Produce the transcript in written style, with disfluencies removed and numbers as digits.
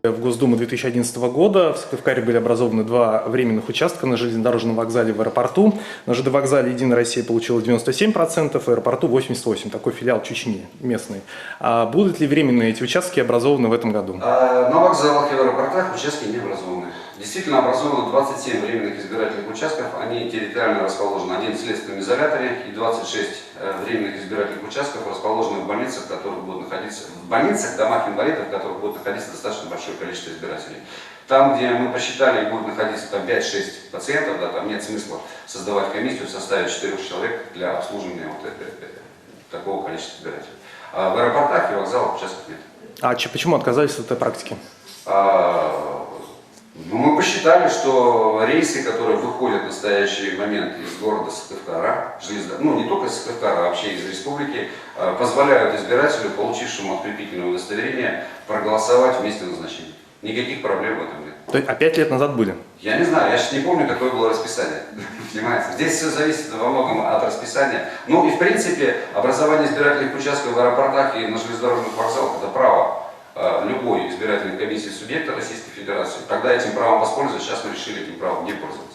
В Госдуму 2011 года в Сыктывкаре были образованы два временных участка на железнодорожном вокзале в аэропорту. На ЖД вокзале «Единая Россия» получила 97%, в аэропорту 88%, такой филиал Чечни местный. А будут ли временные эти участки образованы в этом году? На вокзалах и в аэропортах участки не образованы. Действительно образовано 27 временных избирательных участков, они территориально расположены, один в следственном изоляторе и 26 временных избирательных участков расположены в больницах, которые будут находиться в больницах, домах инвалидов, в которых будет находиться достаточно большое количество избирателей. Там, где мы посчитали, будет находиться там 5-6 пациентов, да, там нет смысла создавать комиссию в составе 4 человек для обслуживания вот такого количества избирателей. А в аэропортах и вокзалах участков нет. А почему отказались от этой практики? Мы посчитали, что рейсы, которые выходят в настоящий момент из города Сыктывкара, ну не только из Сыктывкара, а вообще из республики, позволяют избирателю, получившему открепительное удостоверение, проголосовать в месте назначения. Никаких проблем в этом нет. То есть, а 5 лет назад были? Я не знаю, я сейчас не помню, какое было расписание. Понимаете? Здесь все зависит во многом от расписания. Ну и в принципе, образование избирательных участков в аэропортах и на железнодорожных вокзалах – это право любой избирательной комиссии субъекта Российской Федерации. Когда этим правом воспользоваться, сейчас мы решили этим правом не пользоваться.